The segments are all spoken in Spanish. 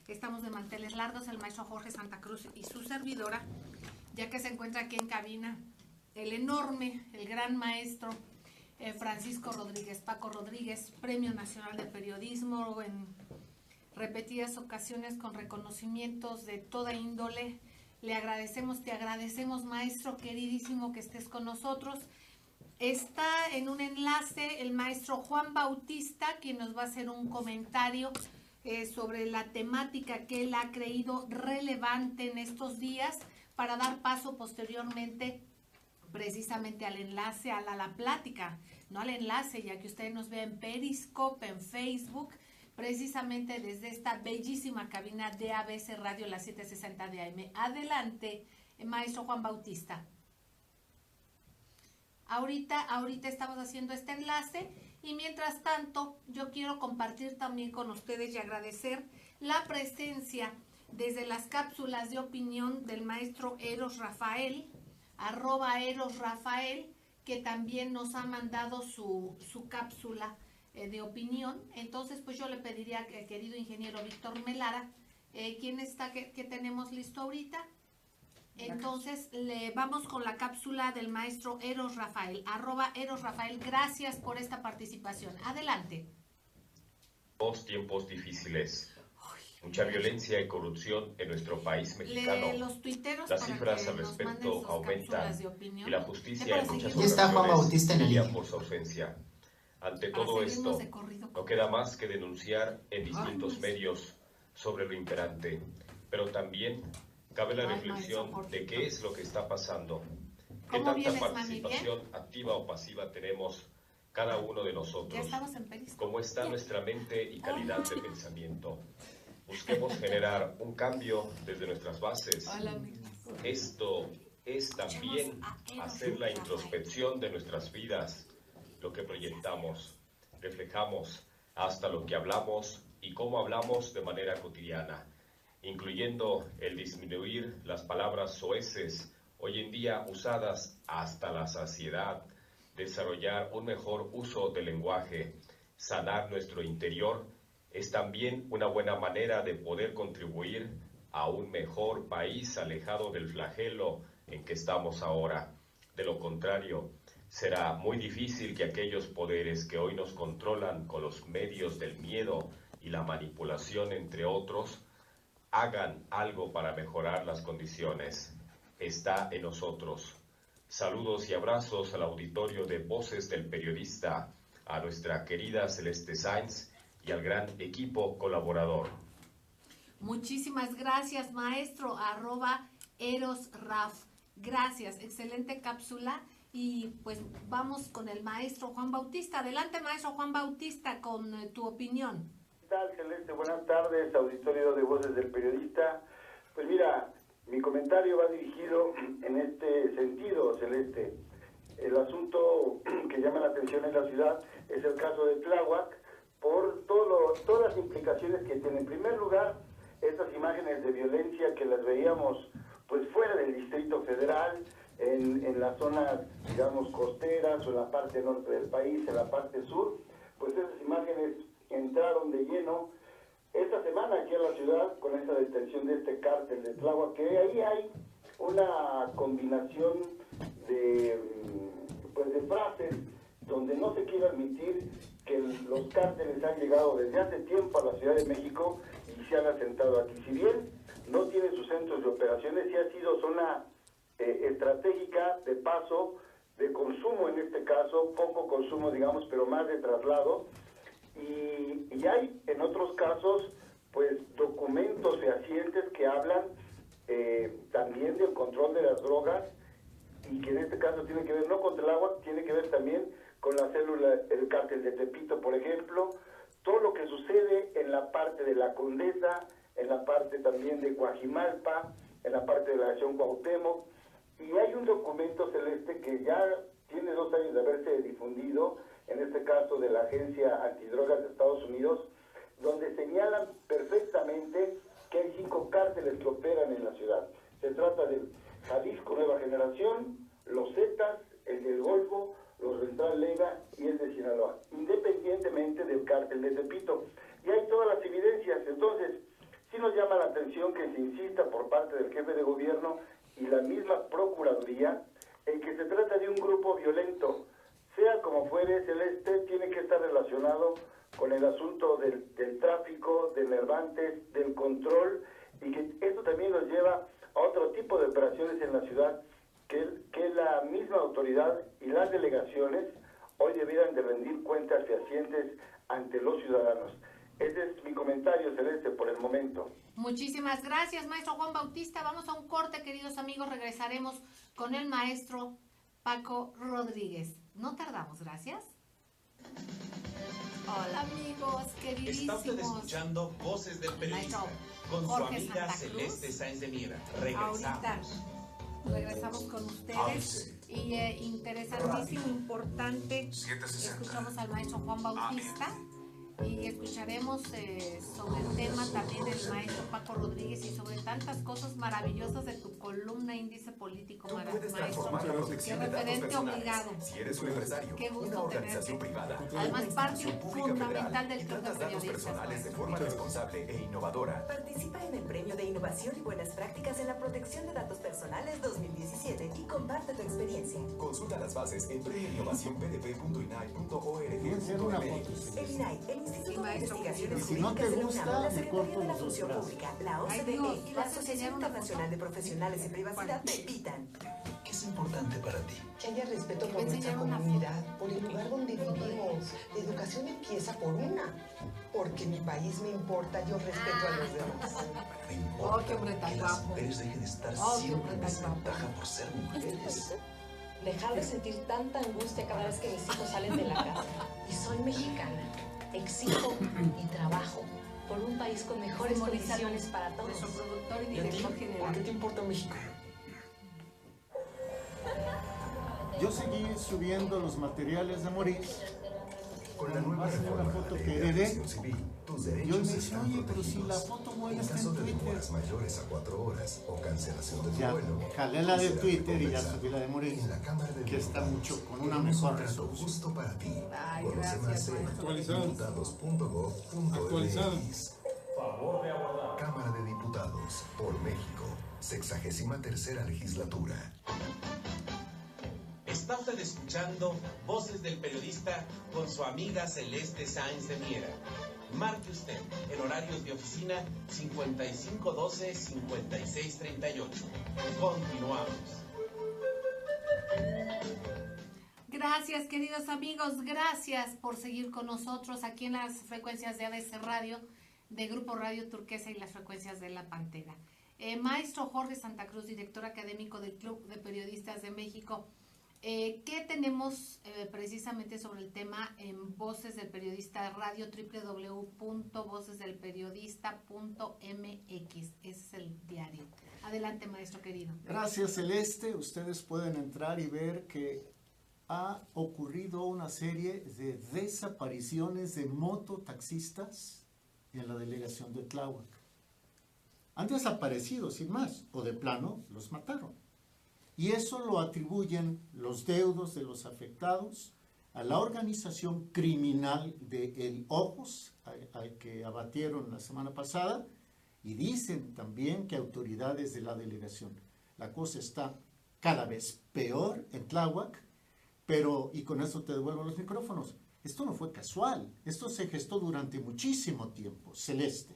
Estamos de manteles largos, el maestro Jorge Santa Cruz y su servidora, ya que se encuentra aquí en cabina el enorme, el gran maestro Francisco Rodríguez, Paco Rodríguez, Premio Nacional de Periodismo en repetidas ocasiones con reconocimientos de toda índole. Le agradecemos, te agradecemos, maestro queridísimo, que estés con nosotros. Está en un enlace el maestro Juan Bautista, quien nos va a hacer un comentario sobre la temática que él ha creído relevante en estos días, para dar paso posteriormente precisamente al enlace, a la plática, no al enlace, ya que usted nos ve en Periscope, en Facebook, precisamente desde esta bellísima cabina de ABC Radio, la 760 de AM. Adelante, maestro Juan Bautista. Ahorita estamos haciendo este enlace y mientras tanto yo quiero compartir también con ustedes y agradecer la presencia desde las cápsulas de opinión del maestro Eros Rafael, @ErosRafael, que también nos ha mandado su cápsula de opinión. Entonces, pues yo le pediría, querido ingeniero Víctor Melara, ¿quién está que tenemos listo ahorita? Entonces, le vamos con la cápsula del maestro Eros Rafael, @ErosRafael. Gracias por esta participación. Adelante. Dos tiempos difíciles. Mucha violencia y corrupción en nuestro país mexicano. Las cifras al respecto aumentan y la justicia en muchas ocasiones brilla por su ausencia. Ante todo esto, no queda más que denunciar en distintos medios sobre lo imperante, pero también cabe la reflexión de qué es lo que está pasando, qué tanta participación activa o pasiva tenemos cada uno de nosotros, cómo está nuestra mente y calidad de pensamiento. Busquemos generar un cambio desde nuestras bases. Esto es también hacer la introspección de nuestras vidas, lo que proyectamos, reflejamos hasta lo que hablamos y cómo hablamos de manera cotidiana, incluyendo el disminuir las palabras soeces hoy en día usadas hasta la saciedad, desarrollar un mejor uso del lenguaje, sanar nuestro interior. Es también una buena manera de poder contribuir a un mejor país alejado del flagelo en que estamos ahora. De lo contrario, será muy difícil que aquellos poderes que hoy nos controlan con los medios del miedo y la manipulación, entre otros, hagan algo para mejorar las condiciones. Está en nosotros. Saludos y abrazos al auditorio de Voces del Periodista, a nuestra querida Celeste Sainz y al gran equipo colaborador. Muchísimas gracias, maestro, @ErosRaf. Gracias, excelente cápsula. Y pues vamos con el maestro Juan Bautista. Adelante, maestro Juan Bautista, con tu opinión. ¿Qué tal, Celeste? Buenas tardes, auditorio de Voces del Periodista. Pues mira, mi comentario va dirigido en este sentido, Celeste. El asunto que llama la atención en la ciudad es el caso de Tláhuac, por todas las implicaciones que tiene. En primer lugar, estas imágenes de violencia que las veíamos pues fuera del Distrito Federal, en las zonas, digamos, costeras o en la parte norte del país, en la parte sur, pues esas imágenes entraron de lleno esta semana aquí a la ciudad con esta detención de este cártel de Tláhuac, que ahí hay una combinación de frases donde no se quiere admitir que los cárteles han llegado desde hace tiempo a la Ciudad de México y se han asentado aquí. Si bien no tienen sus centros de operaciones, sí ha sido zona estratégica de paso, de consumo en este caso, poco consumo, digamos, pero más de traslado. Y hay en otros casos, pues, documentos fehacientes que hablan también del control de las drogas, y que en este caso tiene que ver no con Tláhuac, tiene que ver también con la célula, el cártel de Tepito, por ejemplo, todo lo que sucede en la parte de la Condesa, en la parte también de Coajimalpa, en la parte de la región Cuauhtémoc. Y hay un documento, Celeste, que ya tiene 2 años de haberse difundido, en este caso de la Agencia Antidrogas de Estados Unidos, donde señalan perfectamente que hay 5 cárteles que operan en la ciudad. Se trata del Jalisco Nueva Generación, los Zetas, el del Golfo, los Central Lega y el de Sinaloa, independientemente del cártel de Tepito. Y hay todas las evidencias. Entonces, sí nos llama atención que se insista por parte del jefe de gobierno y la misma Procuraduría en que se trata de un grupo violento. Sea como fuere, Celeste, tiene que estar relacionado con el asunto del tráfico, de enervantes, del control, y que esto también nos lleva a otro tipo de operaciones en la ciudad que la misma autoridad y las delegaciones hoy debieran de rendir cuentas fehacientes ante los ciudadanos. Ese es mi comentario, Celeste, por el momento. Muchísimas gracias, maestro Juan Bautista. Vamos a un corte, queridos amigos. Regresaremos con el maestro Paco Rodríguez. No tardamos, gracias. Hola, amigos, queridísimos. Está usted escuchando Voces del Periodista con su amiga Celeste Sáenz de Miera. Regresamos con ustedes. Y interesantísimo, importante. Escuchamos al maestro Juan Bautista. Y escucharemos sobre el tema también del maestro Paco Rodríguez y sobre tantas cosas maravillosas de tu columna Índice Político, maestro. Qué referente obligado. Si eres un empresario, qué gusto una organización tenerte. privada, Además, parte fundamental federal, del y club de tratas datos periodistas. personales de forma responsable e innovadora. Participa en el Premio de Innovación y Buenas Prácticas en la Protección de Datos Personales 2017 y comparte tu experiencia. Consulta las bases en premioinnovacionpdp.inai.org.mx. El INAI, el Instituto de Investigaciones Si no te Jurídicas de la gusta, UNAM, la me Secretaría corto de la los dos Función brazos. Pública, la Ay, OCDE Dios, y la ¿vas a enseñar Asociación una Internacional de foto? Profesionales en Privacidad te invitan. ¿Qué es importante para ti? Que haya respeto Te voy por a nuestra enseñar una comunidad, por el lugar donde vivimos. La educación empieza por una. Porque mi país me importa, yo respeto a los demás. Me importa Oh, qué hombre tan que las guapo. mujeres dejen de estar Oh, qué siempre hombre en tan guapo. desventaja por ser mujeres. Dejar de sentir tanta angustia cada vez que mis hijos salen de la casa. Y soy mexicana. Exijo y trabajo por un país con mejores condiciones para todos. Nuestro productor y ¿Y a ti? director ¿Por qué general. te importa México? Yo seguí subiendo los materiales de Moris. Con la nueva Hace una reforma foto de que la heredé. aviación civil, tus Y hoy derechos me dice, están oye, pero si la protegidos. foto buena En está caso en de Twitter. demoras mayores a 4 horas o cancelación de tu Ya, vuelo, jalé la de será Twitter y ya recompensado. subí la de Moris, En la Cámara de que está Diputados, mucho, con una tenemos mejor un trato resolución. justo para ti. Ay, Conoce gracias, más en maestro. diputados.gov.mx. Cámara de Diputados por México, 63ª legislatura. Está usted escuchando Voces del Periodista con su amiga Celeste Sáenz de Miera. Marque usted en horarios de oficina 5512-5638. Continuamos. Gracias, queridos amigos. Gracias por seguir con nosotros aquí en las frecuencias de ABC Radio, de Grupo Radio Turquesa y las frecuencias de La Pantera. Maestro Jorge Santa Cruz, director académico del Club de Periodistas de México. ¿Qué tenemos precisamente sobre el tema en Voces del Periodista Radio? www.vocesdelperiodista.mx. Ese es el diario. Adelante, maestro querido. Gracias, Celeste. Ustedes pueden entrar y ver que ha ocurrido una serie de desapariciones de mototaxistas en la delegación de Tláhuac. Han desaparecido sin más, o de plano los mataron. Y eso lo atribuyen los deudos de los afectados a la organización criminal de El Ojos, al que abatieron la semana pasada, y dicen también que autoridades de la delegación. La cosa está cada vez peor en Tláhuac, pero, y con eso te devuelvo los micrófonos, esto no fue casual, esto se gestó durante muchísimo tiempo. Celeste.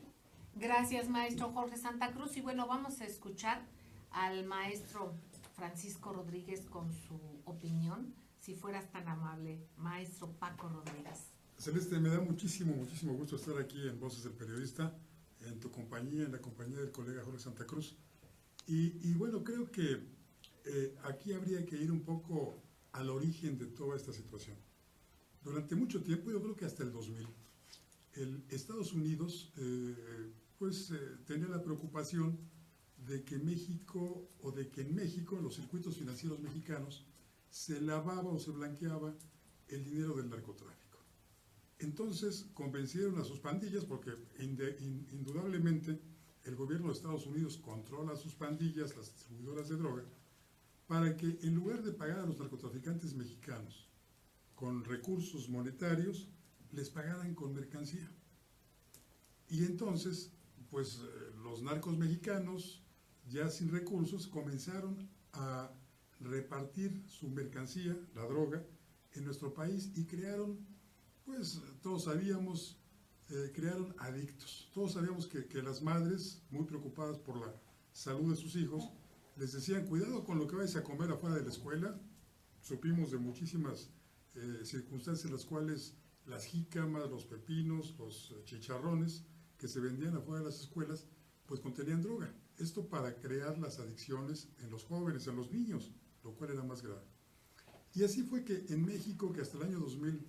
Gracias, maestro Jorge Santa Cruz. Y bueno, vamos a escuchar al maestro Francisco Rodríguez con su opinión, si fueras tan amable, maestro Paco Rodríguez. Celeste, me da muchísimo gusto estar aquí en Voces del Periodista, en tu compañía, en la compañía del colega Jorge Santa Cruz. Y bueno, creo que aquí habría que ir un poco al origen de toda esta situación. Durante mucho tiempo, yo creo que hasta el 2000, Estados Unidos tenía la preocupación de que México, o de que en México, en los circuitos financieros mexicanos, se lavaba o se blanqueaba el dinero del narcotráfico. Entonces convencieron a sus pandillas, porque indudablemente el gobierno de Estados Unidos controla a sus pandillas, las distribuidoras de droga, para que en lugar de pagar a los narcotraficantes mexicanos con recursos monetarios, les pagaran con mercancía. Y entonces pues los narcos mexicanos, ya sin recursos, comenzaron a repartir su mercancía, la droga, en nuestro país y crearon, pues todos sabíamos, crearon adictos. Todos sabíamos que las madres, muy preocupadas por la salud de sus hijos, les decían, cuidado con lo que vais a comer afuera de la escuela. Supimos de muchísimas circunstancias en las cuales las jícamas, los pepinos, los chicharrones que se vendían afuera de las escuelas, pues contenían droga. Esto para crear las adicciones en los jóvenes, en los niños, lo cual era más grave. Y así fue que en México, que hasta el año 2000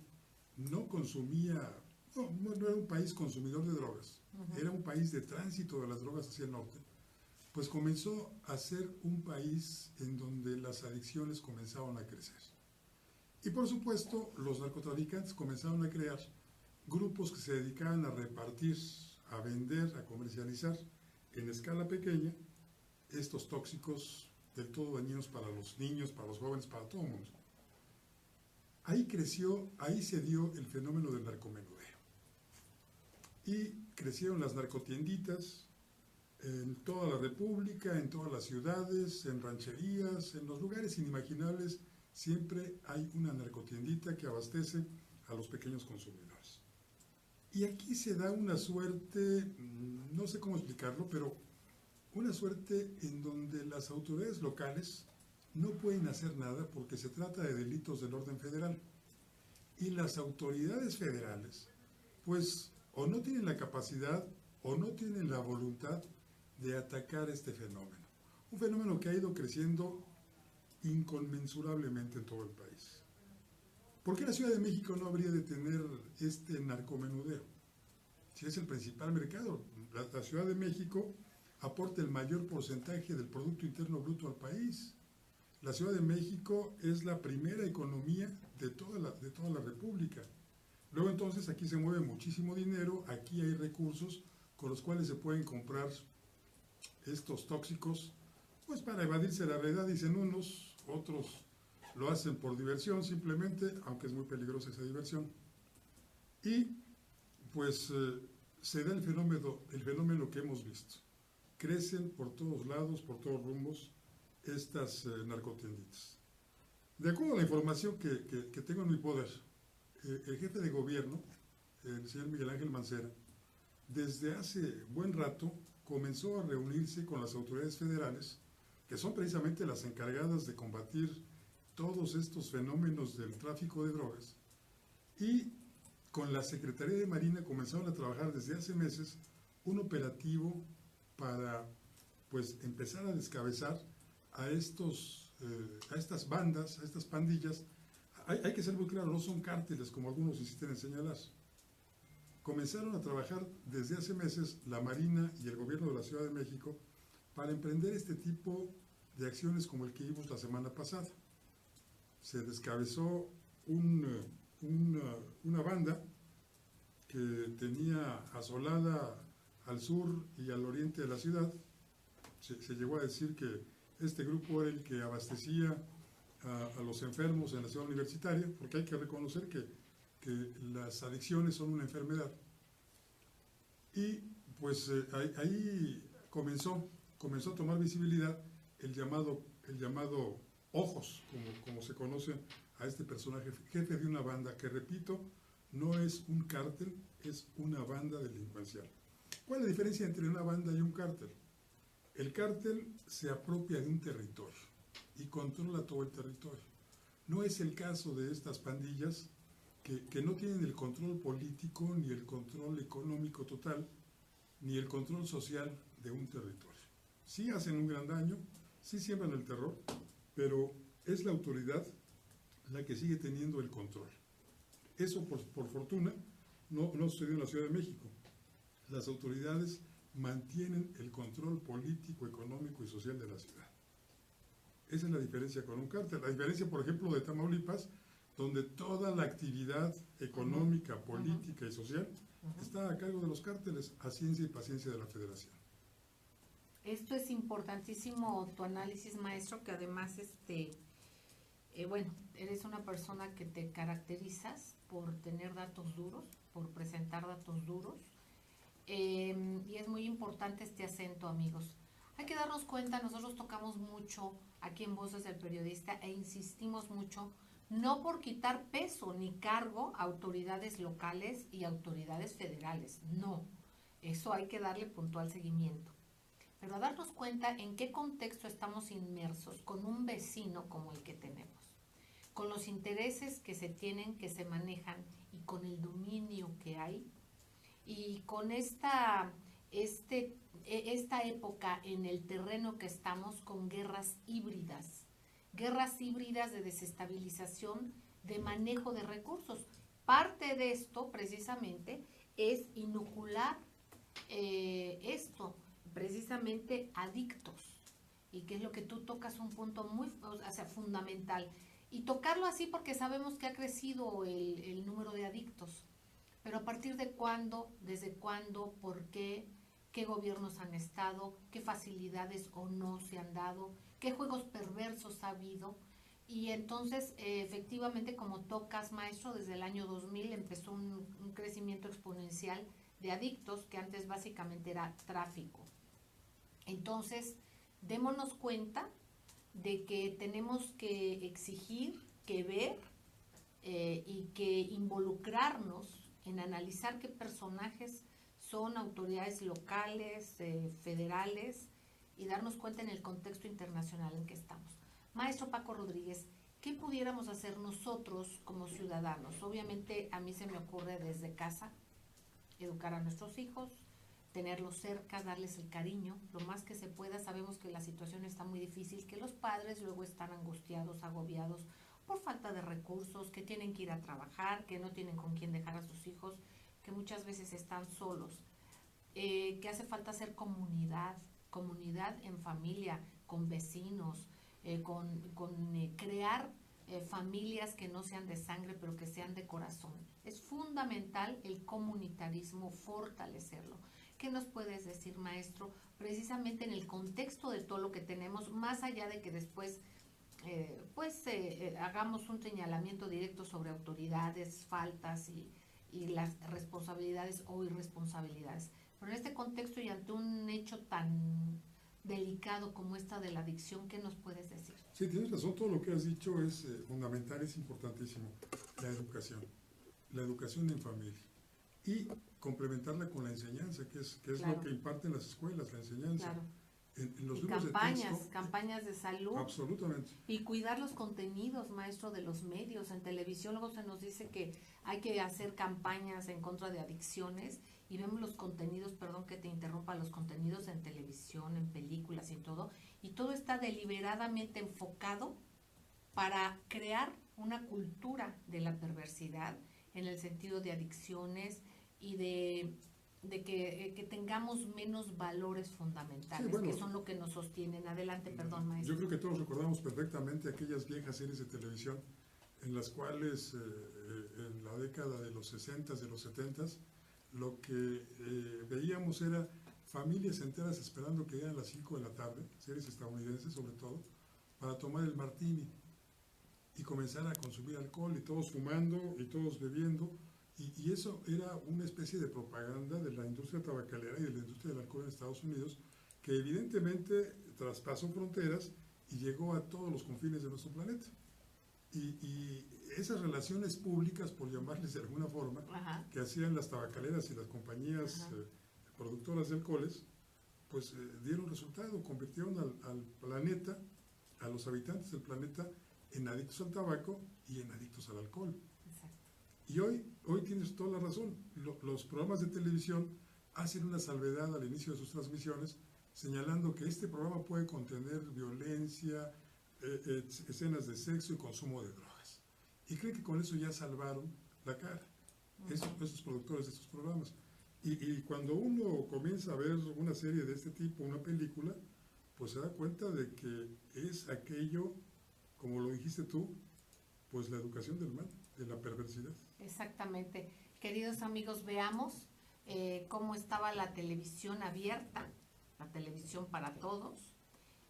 no consumía, no era un país consumidor de drogas, era un país de tránsito de las drogas hacia el norte, pues comenzó a ser un país en donde las adicciones comenzaron a crecer. Y por supuesto, los narcotraficantes comenzaron a crear grupos que se dedicaban a repartir, a vender, a comercializar en escala pequeña estos tóxicos del todo dañinos para los niños, para los jóvenes, para todo el mundo. Ahí creció, ahí se dio el fenómeno del narcomenudeo. Y crecieron las narcotienditas en toda la República, en todas las ciudades, en rancherías, en los lugares inimaginables, siempre hay una narcotiendita que abastece a los pequeños consumidores. Y aquí se da una suerte, no sé cómo explicarlo, pero una suerte en donde las autoridades locales no pueden hacer nada porque se trata de delitos del orden federal. Y las autoridades federales, pues, o no tienen la capacidad o no tienen la voluntad de atacar este fenómeno. Un fenómeno que ha ido creciendo inconmensurablemente en todo el país. ¿Por qué la Ciudad de México no habría de tener este narcomenudeo? Si es el principal mercado. La Ciudad de México aporta el mayor porcentaje del Producto Interno Bruto al país. La Ciudad de México es la primera economía de toda la República. Luego entonces aquí se mueve muchísimo dinero, aquí hay recursos con los cuales se pueden comprar estos tóxicos, pues para evadirse la realidad, dicen unos, otros lo hacen por diversión simplemente, aunque es muy peligrosa esa diversión. Y pues se da el fenómeno que hemos visto. Crecen por todos lados, por todos rumbos, estas narcotienditas. De acuerdo a la información que tengo en mi poder, el jefe de gobierno, el señor Miguel Ángel Mancera, desde hace buen rato comenzó a reunirse con las autoridades federales, que son precisamente las encargadas de combatir todos estos fenómenos del tráfico de drogas, y con la Secretaría de Marina comenzaron a trabajar desde hace meses un operativo para pues empezar a descabezar a estas bandas, a estas pandillas. Hay que ser muy claro, no son cárteles como algunos insisten en señalar. Comenzaron a trabajar desde hace meses la Marina y el gobierno de la Ciudad de México para emprender este tipo de acciones como el que vimos la semana pasada. Se descabezó una banda que tenía asolada al sur y al oriente de la ciudad. Se llegó a decir que este grupo era el que abastecía a los enfermos en la ciudad universitaria, porque hay que reconocer que las adicciones son una enfermedad. Y pues ahí comenzó a tomar visibilidad el llamado Ojos, como se conoce a este personaje, jefe de una banda que, repito, no es un cártel, es una banda delincuencial. ¿Cuál es la diferencia entre una banda y un cártel? El cártel se apropia de un territorio y controla todo el territorio. No es el caso de estas pandillas que no tienen el control político, ni el control económico total, ni el control social de un territorio. Sí hacen un gran daño, sí siembran el terror, pero es la autoridad la que sigue teniendo el control. Eso, por fortuna, no sucedió en la Ciudad de México. Las autoridades mantienen el control político, económico y social de la ciudad. Esa es la diferencia con un cártel. La diferencia, por ejemplo, de Tamaulipas, donde toda la actividad económica, política y social está a cargo de los cárteles, a ciencia y paciencia de la Federación. Esto es importantísimo, tu análisis, maestro, que además, bueno, eres una persona que te caracterizas por tener datos duros, por presentar datos duros. Y es muy importante este acento, amigos. Hay que darnos cuenta, nosotros tocamos mucho aquí en Voces del Periodista e insistimos mucho, no por quitar peso ni cargo a autoridades locales y autoridades federales, no. Eso hay que darle puntual seguimiento. Pero a darnos cuenta en qué contexto estamos inmersos con un vecino como el que tenemos, con los intereses que se tienen, que se manejan y con el dominio que hay, y con esta época en el terreno que estamos con guerras híbridas de desestabilización, de manejo de recursos. Parte de esto precisamente es inocular esto, precisamente adictos, y que es lo que tú tocas, un punto muy fundamental, y tocarlo así porque sabemos que ha crecido el número de adictos, pero a partir de cuándo, desde cuándo, por qué gobiernos han estado, qué facilidades o no se han dado, qué juegos perversos ha habido. Y entonces efectivamente, como tocas, maestro, desde el año 2000 empezó un crecimiento exponencial de adictos, que antes básicamente era tráfico. Entonces, démonos cuenta de que tenemos que exigir, que ver y que involucrarnos en analizar qué personajes son autoridades locales, federales, y darnos cuenta en el contexto internacional en que estamos. Maestro Paco Rodríguez, ¿qué pudiéramos hacer nosotros como ciudadanos? Obviamente a mí se me ocurre desde casa educar a nuestros hijos, tenerlos cerca, darles el cariño, lo más que se pueda. Sabemos que la situación está muy difícil, que los padres luego están angustiados, agobiados por falta de recursos, que tienen que ir a trabajar, que no tienen con quién dejar a sus hijos, que muchas veces están solos, que hace falta hacer comunidad en familia, con vecinos, crear familias que no sean de sangre, pero que sean de corazón. Es fundamental el comunitarismo, fortalecerlo. ¿Qué nos puedes decir, maestro, precisamente en el contexto de todo lo que tenemos, más allá de que después hagamos un señalamiento directo sobre autoridades, faltas y las responsabilidades o irresponsabilidades? Pero en este contexto y ante un hecho tan delicado como esta de la adicción, ¿qué nos puedes decir? Sí, tienes razón, todo lo que has dicho es fundamental, es importantísimo. La educación en familia, y complementarla con la enseñanza, que es claro, lo que imparten las escuelas, la enseñanza. Claro. En los campañas de salud. Absolutamente. Y cuidar los contenidos, maestro, de los medios. En televisión luego se nos dice que hay que hacer campañas en contra de adicciones, y vemos los contenidos, perdón que te interrumpa, los contenidos en televisión, en películas y todo está deliberadamente enfocado para crear una cultura de la perversidad en el sentido de adicciones y de que tengamos menos valores fundamentales, sí, bueno, que son lo que nos sostienen. Adelante, perdón, maestro. Yo creo que todos recordamos perfectamente aquellas viejas series de televisión en las cuales en la década de los 60s, de los 70s, lo que veíamos era familias enteras esperando que llegaran las 5 de la tarde, series estadounidenses sobre todo, para tomar el martini y comenzar a consumir alcohol, y todos fumando y todos bebiendo. Y eso era una especie de propaganda de la industria tabacalera y de la industria del alcohol en Estados Unidos, que evidentemente traspasó fronteras y llegó a todos los confines de nuestro planeta. Y esas relaciones públicas, por llamarles de alguna forma, ajá, que hacían las tabacaleras y las compañías productoras de alcoholes, pues dieron resultado, convirtieron al planeta, a los habitantes del planeta, en adictos al tabaco y en adictos al alcohol. Y hoy tienes toda la razón. Los programas de televisión hacen una salvedad al inicio de sus transmisiones, señalando que este programa puede contener violencia, escenas de sexo y consumo de drogas. Y creen que con eso ya salvaron la cara, esos productores de estos programas. Y cuando uno comienza a ver una serie de este tipo, una película, pues se da cuenta de que es aquello, como lo dijiste tú, pues la educación del mal, de la perversidad. Exactamente. Queridos amigos, veamos cómo estaba la televisión abierta, la televisión para todos,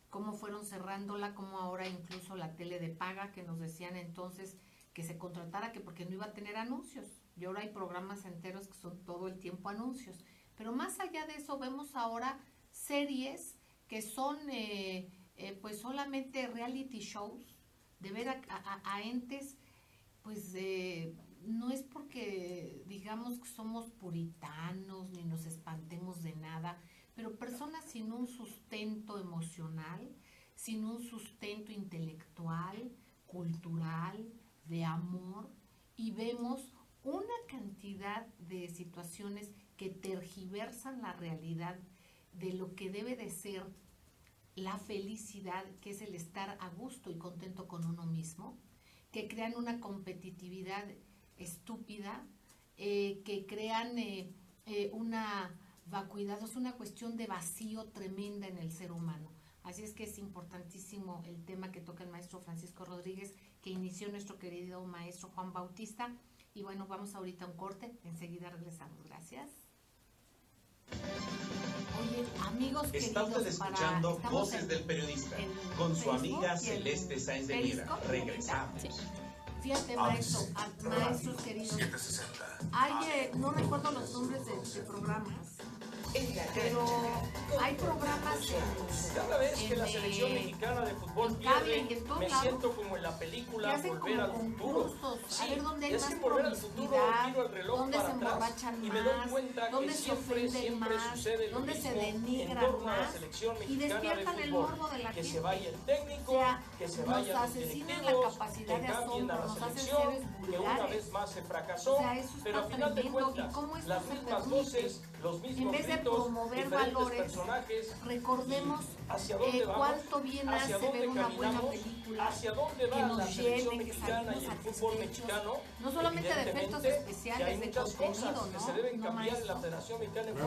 cómo fueron cerrándola, cómo ahora incluso la tele de paga, que nos decían entonces que se contratara, que porque no iba a tener anuncios, y ahora hay programas enteros que son todo el tiempo anuncios. Pero más allá de eso vemos ahora series que son pues solamente reality shows, de ver a entes, pues no es porque digamos que somos puritanos ni nos espantemos de nada, pero personas sin un sustento emocional, sin un sustento intelectual, cultural, de amor, y vemos una cantidad de situaciones que tergiversan la realidad de lo que debe de ser la felicidad, que es el estar a gusto y contento con uno mismo, que crean una competitividad estúpida, que crean una vacuidad, es una cuestión de vacío tremenda en el ser humano. Así es que es importantísimo el tema que toca el maestro Francisco Rodríguez, que inició nuestro querido maestro Juan Bautista. Y bueno, vamos ahorita a un corte, enseguida regresamos. Gracias. Oye, amigos queridos, está usted escuchando Voces del Periodista con su amiga Celeste Sáenz de Miera. Regresamos. Sí. Fíjate, maestros queridos, hay, no recuerdo los nombres de programas, pero hay programas cada vez que la selección mexicana de fútbol pierde, me siento como en la película Volver al Futuro. A ver dónde hay más promiscuidad, dónde se emborrachan más, dónde se ofenden más, dónde se denigran más, y despiertan el morbo de la gente. Que se vaya el técnico, que se vayan los directivos, que cambien a la selección, que una vez más se fracasó, pero a final de cuentas, las mismas voces, los mismos gritos, promover valores, recordemos cuánto bien hace ver una buena película, que nos llene, que salimos satisfechos, no solamente de efectos especiales, de contenido, ¿no?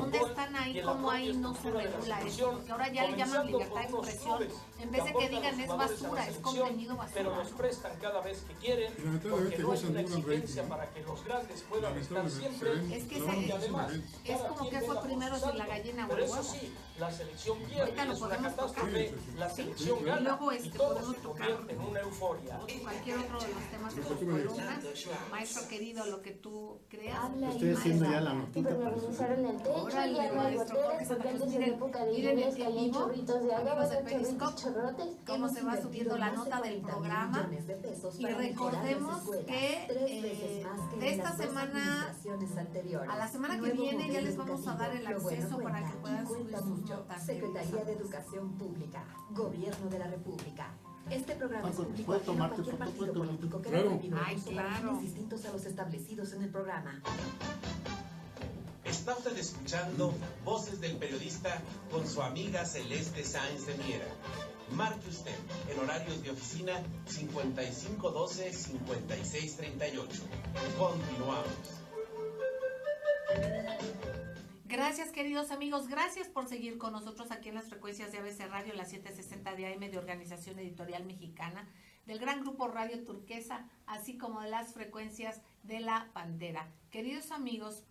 ¿Dónde están ahí? ¿Cómo ahí no se regula eso? Porque ahora ya le llaman libertad de expresión, en vez de que digan es basura, es contenido basura. Pero los prestan cada vez que quieren, porque no hay una exigencia para que los grandes puedan estar siempre. Es que es como que fue primero si la gallina o el huevo. Sí, la selección pierde, es una catástrofe, la selección gana, y luego y todo se convierte en una euforia. Cualquier otro de los temas de sus columnas, maestro querido, lo que tú creas. Estoy haciendo ya la notita para en el techo, órale, ya no hay goteras, porque antes en época de lluvias caían chorritos de agua, chorrotes. Cómo se va subiendo la nota del programa. Y recordemos que de esta semana a la semana que viene ya les vamos a dar el acceso para que puedan subir sus notas. Secretaría de Educación Pública, Gobierno de la República. Este programa es público ¿puedes ajeno a tomarte cualquier partido foto? político que Claro. prohibido Ay, claro. para fines distintos a los establecidos en el programa. Está usted escuchando Voces del Periodista con su amiga Celeste Sáenz de Miera. Marque usted en horarios de oficina 5512-5638. Continuamos. Gracias, queridos amigos, gracias por seguir con nosotros aquí en las frecuencias de ABC Radio, las 760 de AM de Organización Editorial Mexicana, del gran grupo Radio Turquesa, así como de las frecuencias de La Pantera. Queridos amigos,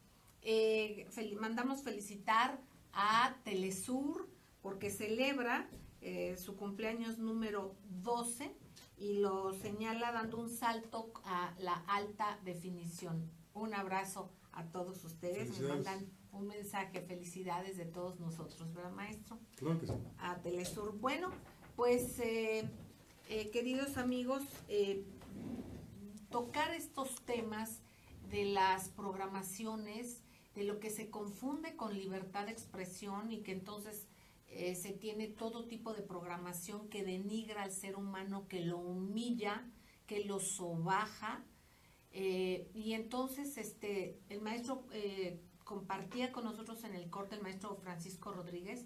mandamos felicitar a Telesur porque celebra su cumpleaños número 12 y lo señala dando un salto a la alta definición. Un abrazo a todos ustedes, me mandan un mensaje, felicidades de todos nosotros, ¿verdad, maestro? Claro que sí. A Telesur. Bueno, pues queridos amigos, tocar estos temas de las programaciones, de lo que se confunde con libertad de expresión y que entonces se tiene todo tipo de programación que denigra al ser humano, que lo humilla, que lo sobaja. Y entonces el maestro compartía con nosotros en el corte, el maestro Francisco Rodríguez,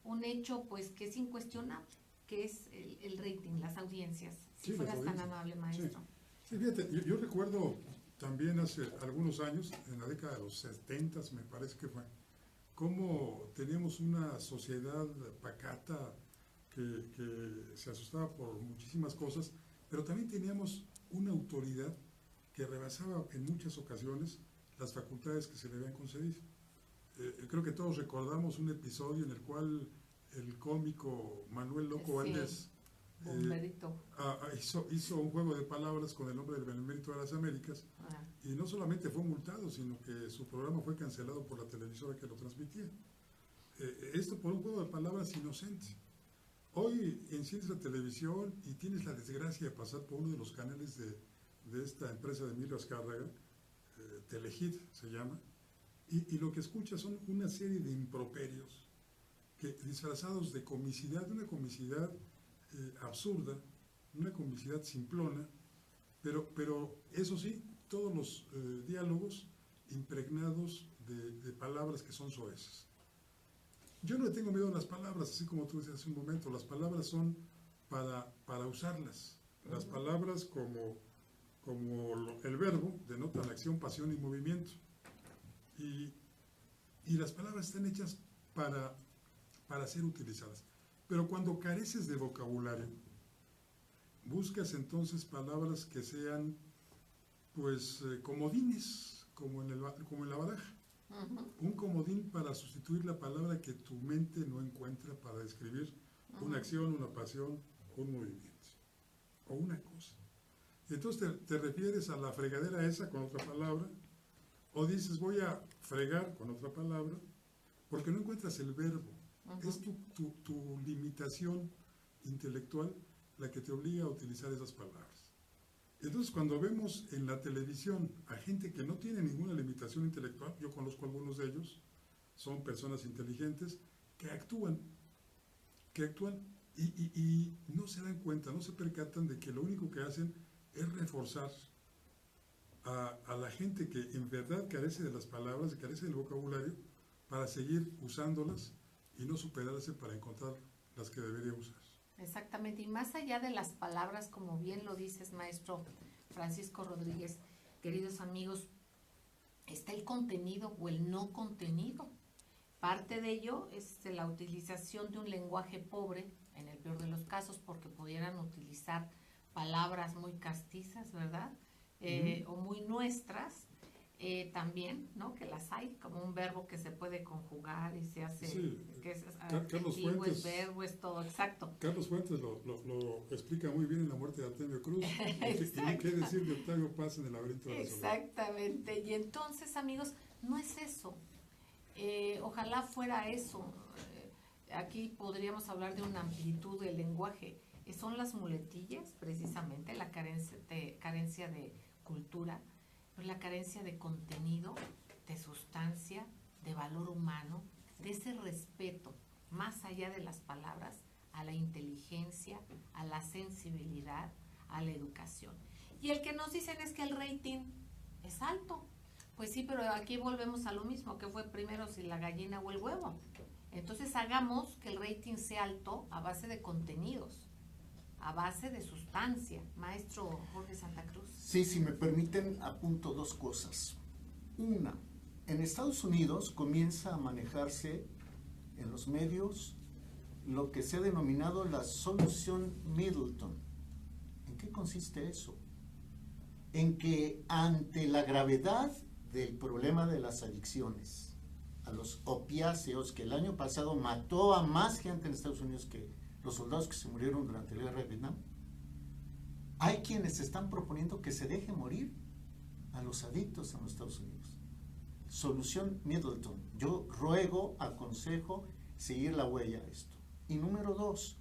un hecho pues que es incuestionable, que es el rating, las audiencias. Si sí, fueras tan amable, maestro. Sí, fíjate, yo recuerdo también hace algunos años, en la década de los 70 me parece que fue, cómo teníamos una sociedad pacata que se asustaba por muchísimas cosas, pero también teníamos una autoridad que rebasaba en muchas ocasiones las facultades que se le habían concedido. Creo que todos recordamos un episodio en el cual el cómico Manuel Loco Valdés hizo un juego de palabras con el nombre del Benemérito de las Américas, y no solamente fue multado, sino que su programa fue cancelado por la televisora que lo transmitía. Esto por un juego de palabras inocente. Hoy enciendes la televisión y tienes la desgracia de pasar por uno de los canales de esta empresa de Emilio Azcárraga, Telehit se llama, y lo que escuchas son una serie de improperios que, disfrazados de comicidad, una comicidad absurda, una comicidad simplona, pero eso sí, todos los diálogos impregnados de palabras que son soeces. Yo no le tengo miedo a las palabras, así como tú decías hace un momento. Las palabras son para usarlas. Las palabras como el verbo denotan acción, pasión y movimiento. Y las palabras están hechas para ser utilizadas. Pero cuando careces de vocabulario, buscas entonces palabras que sean, pues, comodines, como en la baraja. Un comodín para sustituir la palabra que tu mente no encuentra para describir una acción, una pasión, un movimiento, o una cosa. Entonces te refieres a la fregadera esa con otra palabra, o dices voy a fregar con otra palabra, porque no encuentras el verbo. Es tu limitación intelectual la que te obliga a utilizar esas palabras. Entonces, cuando vemos en la televisión a gente que no tiene ninguna limitación intelectual, yo conozco algunos de ellos, son personas inteligentes que actúan y no se dan cuenta, no se percatan de que lo único que hacen es reforzar a la gente que en verdad carece de las palabras, carece del vocabulario, para seguir usándolas y no superarse para encontrar las que debería usar. Exactamente, y más allá de las palabras, como bien lo dices, maestro Francisco Rodríguez, queridos amigos, está el contenido o el no contenido. Parte de ello es la utilización de un lenguaje pobre, en el peor de los casos, porque pudieran utilizar palabras muy castizas, ¿verdad? O muy nuestras, también, ¿no? Que las hay, como un verbo que se puede conjugar y se hace, que es adjetivo, es verbo, es todo, exacto. Carlos Fuentes lo explica muy bien en La muerte de Artemio Cruz, y qué decir de Octavio Paz en El laberinto de la soledad. Exactamente, y entonces, amigos, no es eso, ojalá fuera eso. Aquí podríamos hablar de una amplitud del lenguaje, son las muletillas, precisamente, la carencia de cultura, pero la carencia de contenido, de sustancia, de valor humano, de ese respeto, más allá de las palabras, a la inteligencia, a la sensibilidad, a la educación. Y el que nos dicen es que el rating es alto. Pues sí, pero aquí volvemos a lo mismo, que fue primero si la gallina o el huevo. Entonces hagamos que el rating sea alto a base de contenidos, a base de sustancia. Maestro Jorge Santa Cruz. Sí, si me permiten, apunto dos cosas. Una, en Estados Unidos comienza a manejarse en los medios lo que se ha denominado la solución Middleton. ¿En qué consiste eso? En que ante la gravedad del problema de las adicciones a los opiáceos, que el año pasado mató a más gente en Estados Unidos que los soldados que se murieron durante la guerra de Vietnam, hay quienes están proponiendo que se deje morir a los adictos en los Estados Unidos. Solución Middleton. Yo ruego, aconsejo seguir la huella a esto. Y número dos,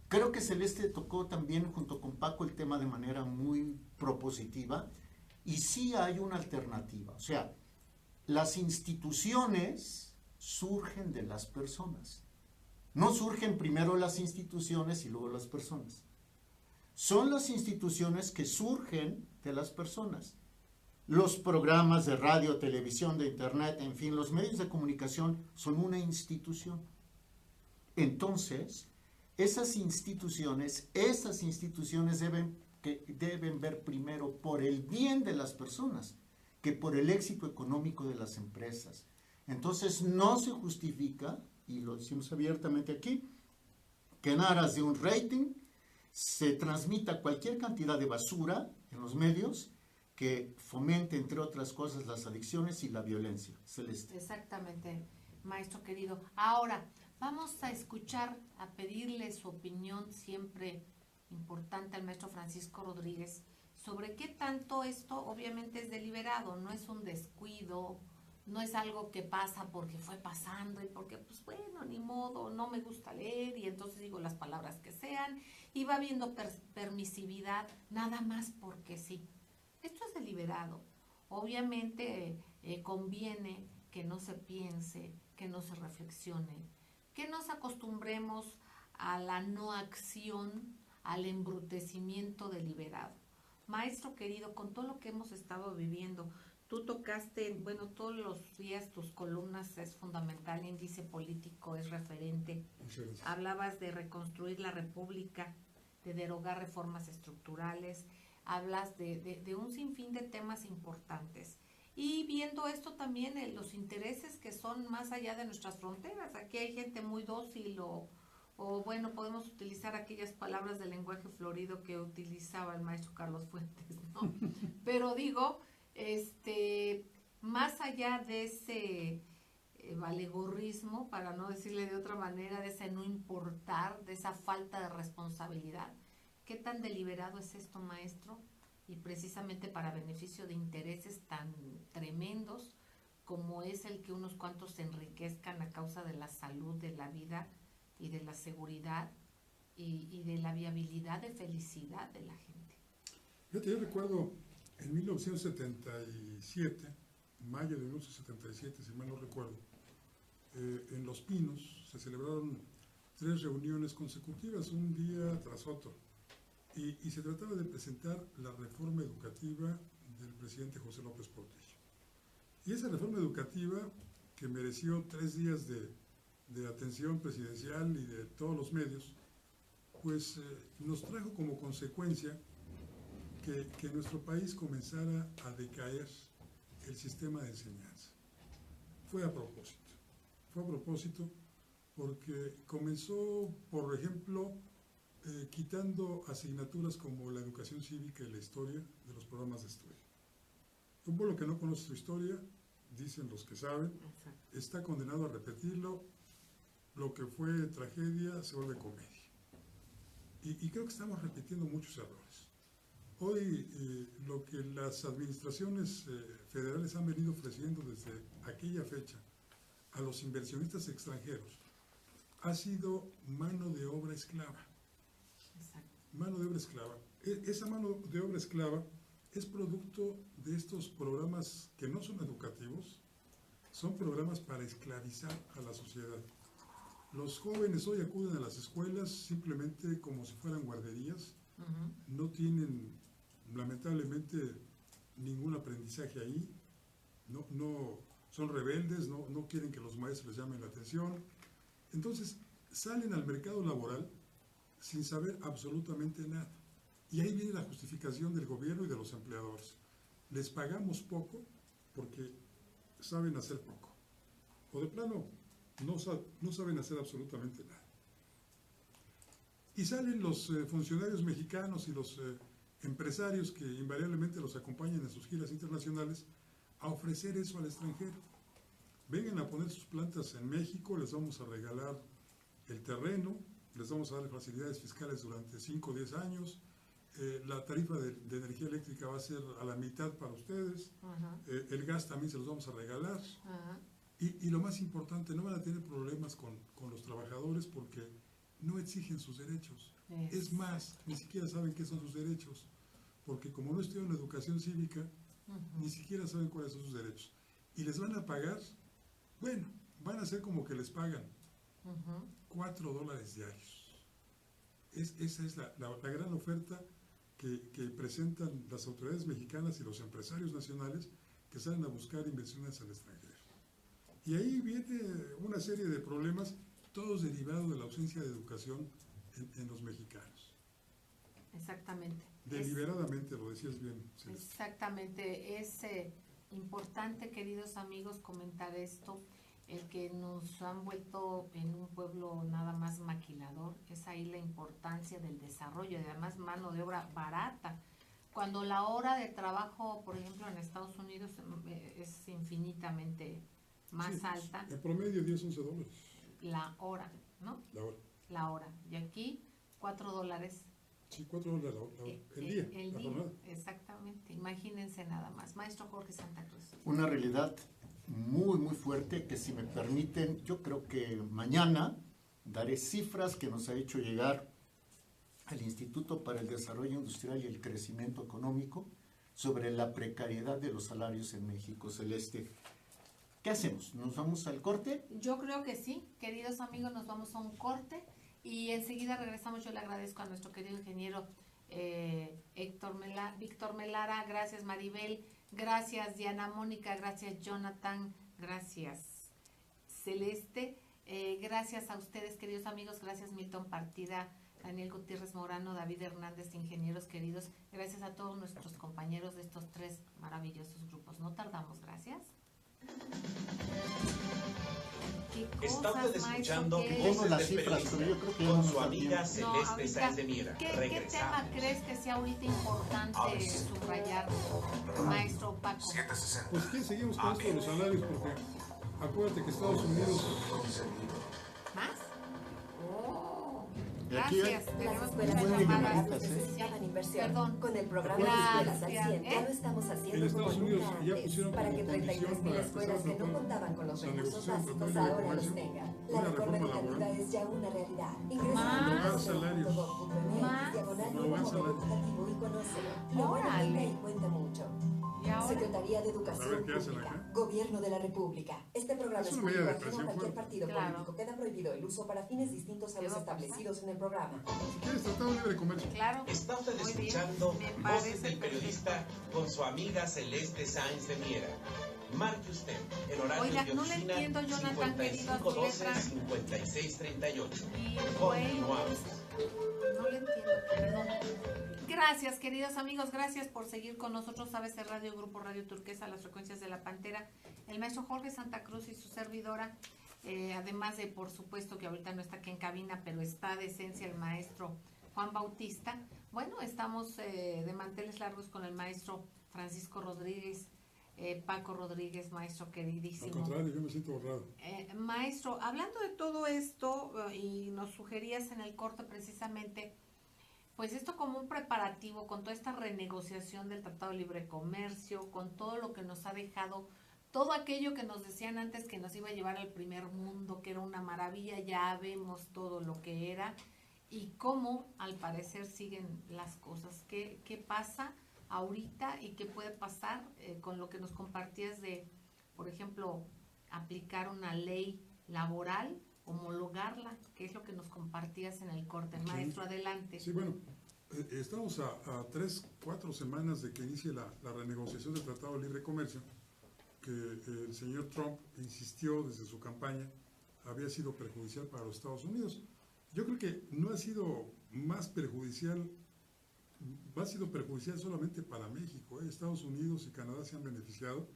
creo que Celeste tocó también junto con Paco el tema de manera muy propositiva, y sí hay una alternativa. O sea, las instituciones surgen de las personas. No surgen primero las instituciones y luego las personas. Son las instituciones que surgen de las personas. Los programas de radio, televisión, de internet, en fin, los medios de comunicación son una institución. Entonces, esas instituciones deben ver primero por el bien de las personas que por el éxito económico de las empresas. Entonces, no se justifica, y lo decimos abiertamente aquí, que en aras de un rating se transmita cualquier cantidad de basura en los medios que fomente, entre otras cosas, las adicciones y la violencia. Celeste. Exactamente, maestro querido. Ahora, Vamos a escuchar, a pedirle su opinión siempre importante al maestro Francisco Rodríguez sobre qué tanto esto obviamente es deliberado, no es un descuido, no es algo que pasa porque fue pasando y porque, pues bueno, ni modo, no me gusta leer y entonces digo las palabras que sean y va habiendo permisividad nada más porque sí. Esto es deliberado. Obviamente conviene que no se piense, que no se reflexione, que nos acostumbremos a la no acción, al embrutecimiento deliberado. Maestro querido, con todo lo que hemos estado viviendo, tú tocaste, bueno, todos los días tus columnas es fundamental, índice político es referente. Hablabas de reconstruir la república, de derogar reformas estructurales, hablas de un sinfín de temas importantes. Y viendo esto también, los intereses que son más allá de nuestras fronteras. Aquí hay gente muy dócil o bueno, podemos utilizar aquellas palabras del lenguaje florido que utilizaba el maestro Carlos Fuentes, ¿no? Pero digo, más allá de ese valegorrismo, para no decirle de otra manera, de ese no importar, de esa falta de responsabilidad, ¿qué tan deliberado es esto, maestro? Y precisamente para beneficio de intereses tan tremendos como es el que unos cuantos se enriquezcan a causa de la salud, de la vida y de la seguridad y de la viabilidad de felicidad de la gente. Yo recuerdo en 1977, mayo de 1977, si mal no recuerdo, en Los Pinos se celebraron 3 reuniones consecutivas, un día tras otro, y se trataba de presentar la reforma educativa del presidente José López Portillo. Y esa reforma educativa, que mereció 3 días de atención presidencial y de todos los medios, pues nos trajo como consecuencia que nuestro país comenzara a decaer el sistema de enseñanza. Fue a propósito porque comenzó, por ejemplo, quitando asignaturas como la educación cívica y la historia de los programas de estudio. Un pueblo que no conoce su historia, dicen los que saben, está condenado a repetirlo. Lo que fue tragedia se vuelve comedia. Y creo que estamos repitiendo muchos errores. Hoy lo que las administraciones federales han venido ofreciendo desde aquella fecha a los inversionistas extranjeros ha sido mano de obra esclava. Mano de obra esclava. Esa mano de obra esclava es producto de estos programas que no son educativos, son programas para esclavizar a la sociedad. Los jóvenes hoy acuden a las escuelas simplemente como si fueran guarderías, no tienen lamentablemente ningún aprendizaje ahí, no son rebeldes, no quieren que los maestros les llamen la atención. Entonces salen al mercado laboral sin saber absolutamente nada. Y ahí viene la justificación del gobierno y de los empleadores. Les pagamos poco porque saben hacer poco. O de plano, no saben hacer absolutamente nada. Y salen los funcionarios mexicanos y los empresarios que invariablemente los acompañan en sus giras internacionales a ofrecer eso al extranjero. Vengan a poner sus plantas en México, les vamos a regalar el terreno, les vamos a dar facilidades fiscales durante 5 o 10 años, la tarifa de energía eléctrica va a ser a la mitad para ustedes, el gas también se los vamos a regalar, y lo más importante, no van a tener problemas con los trabajadores porque no exigen sus derechos. Es más, ni siquiera saben qué son sus derechos, porque como no estudian educación cívica, ni siquiera saben cuáles son sus derechos. Y les van a pagar, bueno, van a hacer como que les pagan $4 diarios. Esa es la gran oferta que presentan las autoridades mexicanas y los empresarios nacionales que salen a buscar inversiones al extranjero. Y ahí viene una serie de problemas, todos derivados de la ausencia de educación en los mexicanos. Exactamente. Deliberadamente, lo decías bien. Sí. Exactamente. Es importante, queridos amigos, comentar esto. El que nos han vuelto en un pueblo nada más maquilador, es ahí la importancia del desarrollo, y además mano de obra barata. Cuando la hora de trabajo, por ejemplo, en Estados Unidos es infinitamente más alta. En promedio $10-11. la hora, ¿no? La hora. Y aquí, $4. Sí, $4 el día. El día, exactamente. Imagínense nada más. Maestro Jorge Santa Cruz. Una realidad muy, muy fuerte que, si me permiten, yo creo que mañana daré cifras que nos ha hecho llegar al Instituto para el Desarrollo Industrial y el Crecimiento Económico sobre la precariedad de los salarios en México. Celeste, ¿qué hacemos? ¿Nos vamos al corte? Yo creo que sí, queridos amigos, nos vamos a un corte y enseguida regresamos. Yo le agradezco a nuestro querido ingeniero Víctor Melara, gracias Maribel, gracias Diana Mónica, gracias Jonathan, gracias Celeste, gracias a ustedes, queridos amigos, gracias Milton Partida, Daniel Gutiérrez Morano, David Hernández, ingenieros queridos, gracias a todos nuestros compañeros de estos 3 maravillosos grupos. No tardamos, gracias. Está usted escuchando Voces del Periodista con su amiga Celeste Sáenz de Miera. ¿Qué tema crees que sea ahorita importante subrayar, maestro Paco? Pues que seguimos con esto de los salarios, porque acuérdate que Estados Unidos... ¿Más? Gracias. Las escuelas privadas necesitaban inversión. Perdón. Con el programa de escuelas al 100 ya lo estamos haciendo como nunca antes, para que 33,000 escuelas que no contaban con los recursos básicos ahora los tengan. La reforma educativa es ya una realidad. Ingresa a educativo y conócelo. Lo bueno y cuenta mucho. Secretaría de Educación Pública, Gobierno de la República. Este programa es público ajeno a cualquier partido político. Queda prohibido el uso para fines distintos a los establecidos en el programa. ¿Quieres Tratado Libre de Comercio? Claro. Está usted escuchando Voces del Periodista con su amiga Celeste Sáenz de Miera. Marque usted el horario de no le entiendo, Jonathan, 5512-5638. Continuamos. No le entiendo, perdón. Gracias, queridos amigos, gracias por seguir con nosotros. ABC Radio, Grupo Radio Turquesa, las frecuencias de la Pantera, el maestro Jorge Santa Cruz y su servidora, además de, por supuesto, que ahorita no está aquí en cabina, pero está de esencia el maestro Juan Bautista. Bueno, estamos de manteles largos con el maestro Francisco Rodríguez, Paco Rodríguez, maestro queridísimo. Al contrario, yo me siento honrado. Maestro, hablando de todo esto, y nos sugerías en el corte precisamente, pues esto como un preparativo con toda esta renegociación del Tratado de Libre Comercio, con todo lo que nos ha dejado, todo aquello que nos decían antes que nos iba a llevar al primer mundo, que era una maravilla, ya vemos todo lo que era y cómo al parecer siguen las cosas. ¿Qué pasa ahorita y qué puede pasar con lo que nos compartías de, por ejemplo, aplicar una ley laboral, homologarla, que es lo que nos compartías en el corte? Maestro, adelante. Sí, bueno, estamos a 3-4 semanas de que inicie la renegociación del Tratado de Libre Comercio, que el señor Trump insistió desde su campaña había sido perjudicial para los Estados Unidos. Yo creo que no ha sido más perjudicial, ha sido perjudicial solamente para México. Estados Unidos y Canadá se han beneficiado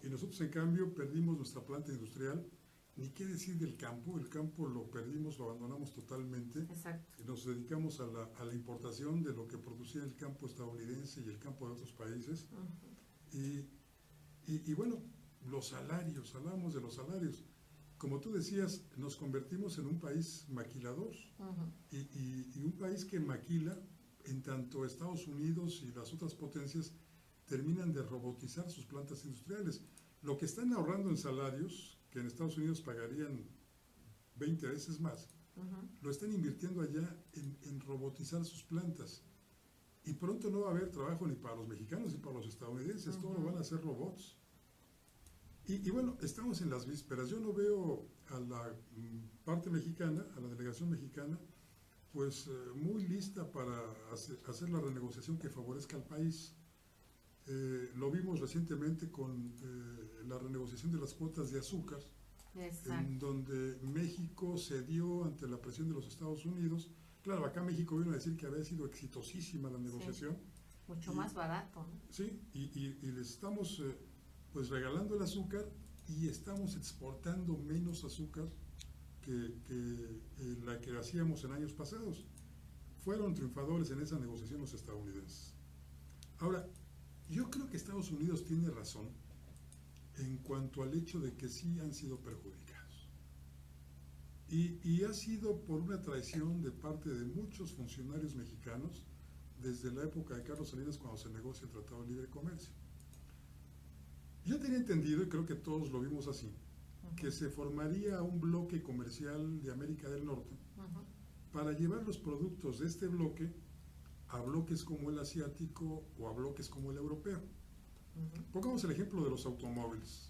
y nosotros en cambio perdimos nuestra planta industrial. Ni qué decir del campo, el campo lo perdimos, lo abandonamos totalmente. Exacto. Y nos dedicamos a la importación de lo que producía el campo estadounidense y el campo de otros países. Y bueno, los salarios, hablamos de los salarios. Como tú decías, nos convertimos en un país maquilador y un país que maquila, en tanto Estados Unidos y las otras potencias terminan de robotizar sus plantas industriales. Lo que están ahorrando en salarios, que en Estados Unidos pagarían 20 veces más, lo están invirtiendo allá en robotizar sus plantas. Y pronto no va a haber trabajo ni para los mexicanos ni para los estadounidenses, todo lo van a hacer robots. Y bueno, estamos en las vísperas. Yo no veo a la parte mexicana, a la delegación mexicana, pues muy lista para hacer la renegociación que favorezca al país. Lo vimos recientemente con la renegociación de las cuotas de azúcar, en donde México cedió ante la presión de los Estados Unidos. Claro, acá México vino a decir que había sido exitosísima la negociación. Sí, mucho más barato, ¿no? Sí, y les estamos pues regalando el azúcar y estamos exportando menos azúcar que la que hacíamos en años pasados. Fueron triunfadores en esa negociación los estadounidenses. Ahora, yo creo que Estados Unidos tiene razón en cuanto al hecho de que sí han sido perjudicados. Y ha sido por una traición de parte de muchos funcionarios mexicanos desde la época de Carlos Salinas, cuando se negocia el Tratado de Libre Comercio. Yo tenía entendido, y creo que todos lo vimos así, que se formaría un bloque comercial de América del Norte para llevar los productos de este bloque a bloques como el asiático o a bloques como el europeo. Pongamos el ejemplo de los automóviles.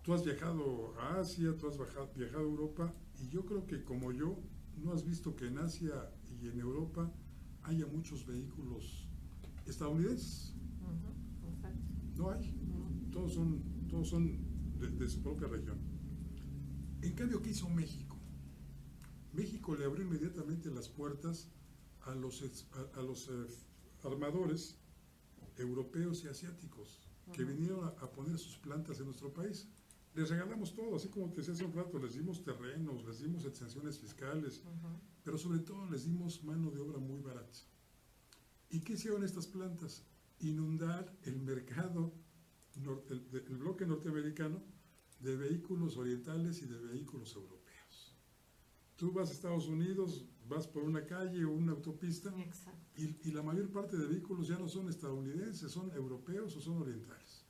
Tú has viajado a Asia, tú has viajado a Europa, y yo creo que como yo, no has visto que en Asia y en Europa haya muchos vehículos estadounidenses. No hay. Todos son de su propia región. En cambio, ¿qué hizo México? México le abrió inmediatamente las puertas a los armadores europeos y asiáticos que vinieron a poner sus plantas en nuestro país. Les regalamos todo, así como te decía hace un rato, les dimos terrenos, les dimos exenciones fiscales, pero sobre todo les dimos mano de obra muy barata. ¿Y qué hicieron estas plantas? Inundar el mercado, el bloque norteamericano, de vehículos orientales y de vehículos europeos. Tú vas a Estados Unidos, vas por una calle o una autopista, y la mayor parte de vehículos ya no son estadounidenses, son europeos o son orientales.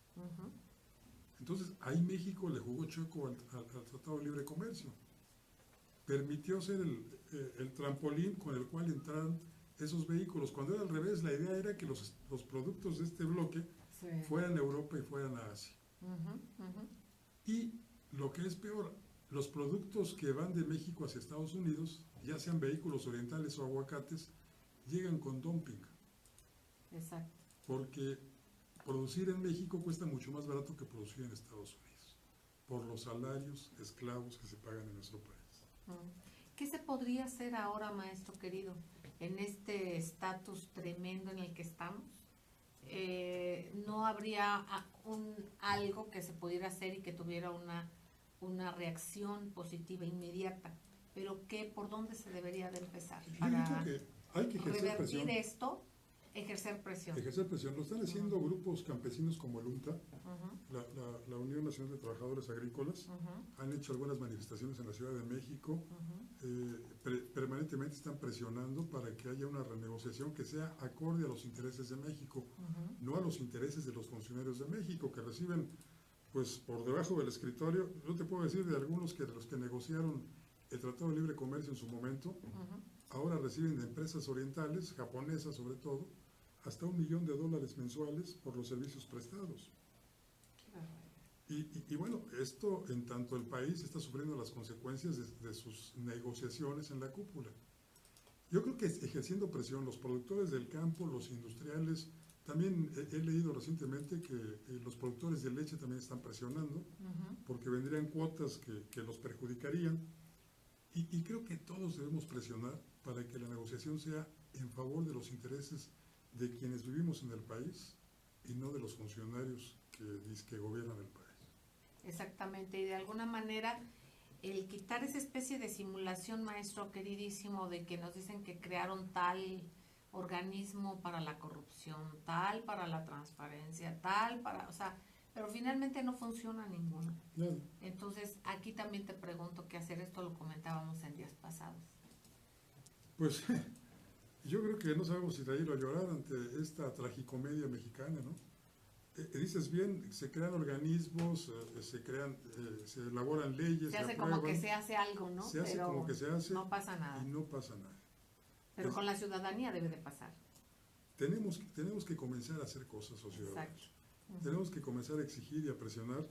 Entonces, ahí México le jugó chueco al Tratado de Libre Comercio. Permitió ser el trampolín con el cual entraron esos vehículos. Cuando era al revés, la idea era que los productos de este bloque fueran a Europa y fueran a Asia. Y lo que es peor, los productos que van de México hacia Estados Unidos, ya sean vehículos orientales o aguacates, llegan con dumping. Exacto. Porque producir en México cuesta mucho más barato que producir en Estados Unidos, por los salarios esclavos que se pagan en nuestro país. ¿Qué se podría hacer ahora, maestro querido, en este estatus tremendo en el que estamos? ¿No habría algo que se pudiera hacer y que tuviera una reacción positiva inmediata? ¿Pero por dónde se debería de empezar para hay que ejercer presión. Esto? Ejercer presión. Ejercer presión. Lo están haciendo grupos campesinos como el UNTA, la Unión Nacional de Trabajadores Agrícolas. Han hecho algunas manifestaciones en la Ciudad de México. Permanentemente están presionando para que haya una renegociación que sea acorde a los intereses de México, no a los intereses de los funcionarios de México, que reciben, pues, por debajo del escritorio. Yo te puedo decir de algunos de los que negociaron el Tratado de Libre Comercio en su momento, ahora reciben de empresas orientales, japonesas sobre todo, hasta $1 millón mensuales por los servicios prestados. Y bueno, esto en tanto el país está sufriendo las consecuencias de sus negociaciones en la cúpula. Yo creo que ejerciendo presión, los productores del campo, los industriales, también he leído recientemente que los productores de leche también están presionando, porque vendrían cuotas que los perjudicarían, y creo que todos debemos presionar para que la negociación sea en favor de los intereses de quienes vivimos en el país y no de los funcionarios que gobiernan el país. Exactamente, y de alguna manera el quitar esa especie de simulación, maestro queridísimo, de que nos dicen que crearon tal organismo para la corrupción, tal para la transparencia, tal para, o sea, pero finalmente no funciona ninguno. No. Entonces, aquí también te pregunto qué hacer, esto lo comentábamos en días pasados. Pues yo creo que no sabemos si reír o llorar ante esta tragicomedia mexicana, ¿no? Dices bien, se crean organismos, se elaboran leyes, se hace como que se hace algo, ¿no? Se hace como que se hace, no pasa nada. Y no pasa nada. Pero con la ciudadanía debe de pasar. Tenemos que comenzar a hacer cosas, ciudadanos. Tenemos que comenzar a exigir y a presionar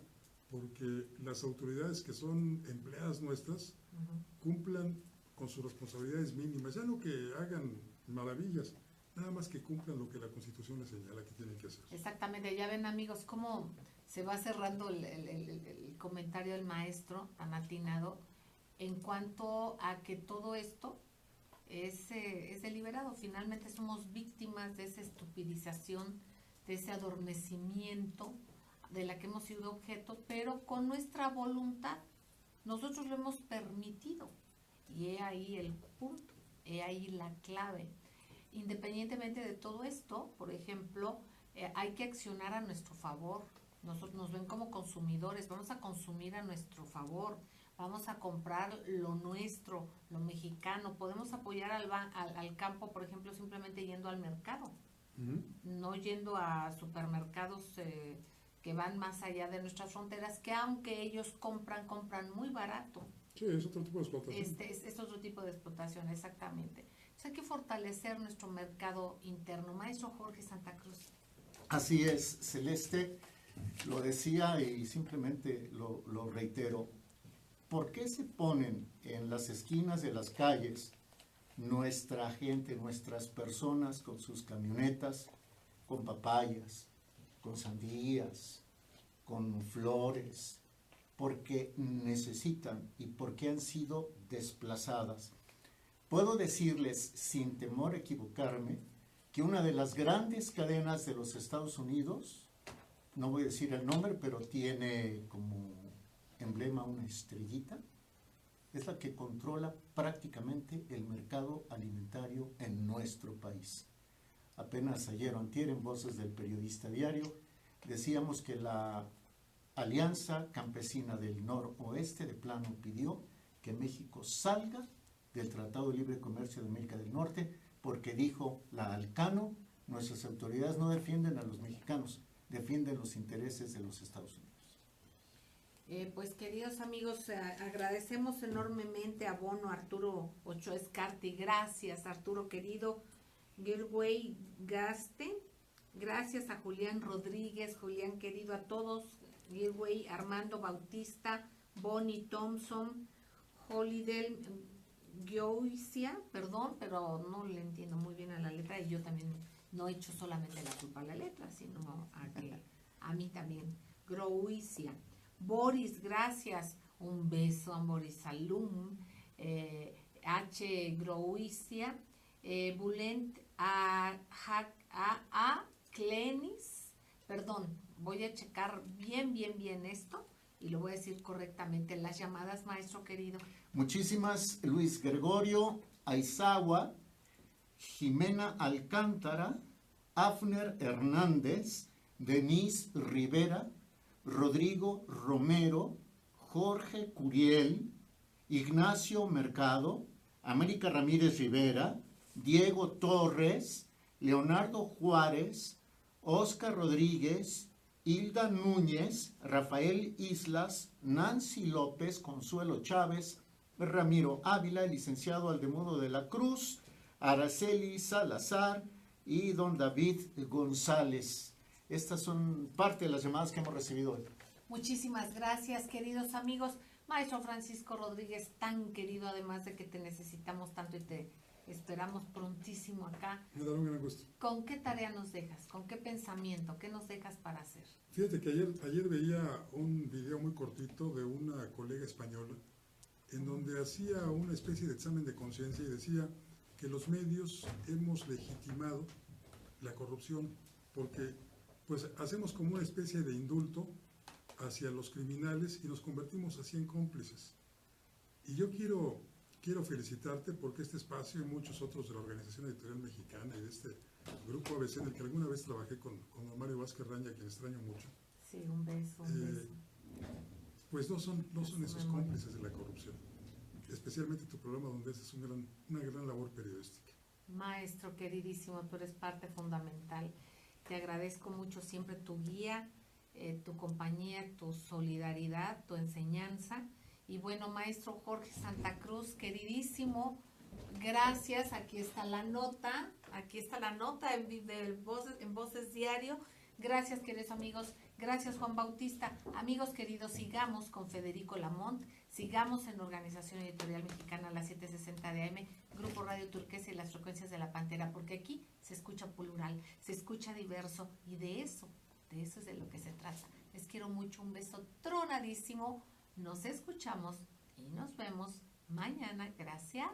porque las autoridades que son empleadas nuestras cumplan con sus responsabilidades mínimas, ya no que hagan maravillas, nada más que cumplan lo que la Constitución les señala que tienen que hacer. Exactamente, ya ven amigos cómo se va cerrando el comentario del maestro tan atinado en cuanto a que todo esto es deliberado. Finalmente somos víctimas de esa estupidización, de ese adormecimiento de la que hemos sido objeto, pero con nuestra voluntad. Nosotros lo hemos permitido. Y he ahí el punto, he ahí la clave. Independientemente de todo esto, por ejemplo, hay que accionar a nuestro favor. Nosotros nos ven como consumidores, vamos a consumir a nuestro favor. vamos a comprar lo nuestro, lo mexicano. Podemos apoyar al campo, por ejemplo, simplemente yendo al mercado, no yendo a supermercados que van más allá de nuestras fronteras, que aunque ellos compran muy barato. Sí, es otro tipo de explotación. Es otro tipo de explotación, exactamente. Entonces hay que fortalecer nuestro mercado interno. Maestro Jorge Santa Cruz. Así es, Celeste, lo decía y simplemente lo reitero. ¿Por qué se ponen en las esquinas de las calles nuestra gente, nuestras personas con sus camionetas, con papayas, con sandías, con flores? Porque necesitan y porque han sido desplazadas. Puedo decirles, sin temor a equivocarme, que una de las grandes cadenas de los Estados Unidos, no voy a decir el nombre, pero tiene como emblema una estrellita, es la que controla prácticamente el mercado alimentario en nuestro país. Apenas ayer o antier en Voces del Periodista Diario decíamos que la Alianza Campesina del Noroeste de plano pidió que México salga del Tratado de Libre Comercio de América del Norte porque dijo la Alcano, nuestras autoridades no defienden a los mexicanos, defienden los intereses de los Estados Unidos. Pues queridos amigos, agradecemos enormemente a Bono, Arturo Ochoa Escarti, gracias Arturo querido, Girway Gaste, gracias a Julián Rodríguez, Julián querido, a todos, Girway, Armando Bautista, Bonnie Thompson, Holiday Gioisia, perdón, pero no le entiendo muy bien a la letra y yo también no he hecho solamente la culpa a la letra, sino a mí también, Grouisia. Boris, gracias, un beso a Boris Salum, H. Grouisia, Bulent a Clenis, perdón, voy a checar bien esto y lo voy a decir correctamente. Las llamadas, maestro querido. Muchísimas, Luis Gregorio Aizawa, Jimena Alcántara, Afner Hernández, Denise Rivera, Rodrigo Romero, Jorge Curiel, Ignacio Mercado, América Ramírez Rivera, Diego Torres, Leonardo Juárez, Oscar Rodríguez, Hilda Núñez, Rafael Islas, Nancy López, Consuelo Chávez, Ramiro Ávila, el licenciado Aldemudo de la Cruz, Araceli Salazar y don David González. Estas son parte de las llamadas que hemos recibido hoy. Muchísimas gracias, queridos amigos. Maestro Francisco Rodríguez, tan querido, además de que te necesitamos tanto y te esperamos prontísimo acá. Me da un gran gusto. ¿Con qué tarea nos dejas? ¿Con qué pensamiento? ¿Qué nos dejas para hacer? Fíjate que ayer veía un video muy cortito de una colega española en donde hacía una especie de examen de conciencia y decía que los medios hemos legitimado la corrupción porque pues hacemos como una especie de indulto hacia los criminales y nos convertimos así en cómplices. Y yo quiero felicitarte porque este espacio y muchos otros de la Organización Editorial Mexicana y de este grupo ABC en el que alguna vez trabajé con don Mario Vázquez Raña, a quien extraño mucho. Sí, un beso. Pues no son esos cómplices de la corrupción. Especialmente tu programa donde haces una gran labor periodística. Maestro queridísimo, tú eres parte fundamental. Te agradezco mucho siempre tu guía, tu compañía, tu solidaridad, tu enseñanza. Y bueno, maestro Jorge Santa Cruz, queridísimo, gracias. Aquí está la nota en Voces Diario. Gracias, queridos amigos. Gracias, Juan Bautista. Amigos queridos, sigamos con Federico Lamont, sigamos en Organización Editorial Mexicana a las 7:60 de AM, Grupo Radio Turquesa y las frecuencias de la Pantera, porque aquí se escucha plural, se escucha diverso y de eso es de lo que se trata. Les quiero mucho, un beso tronadísimo. Nos escuchamos y nos vemos mañana. Gracias.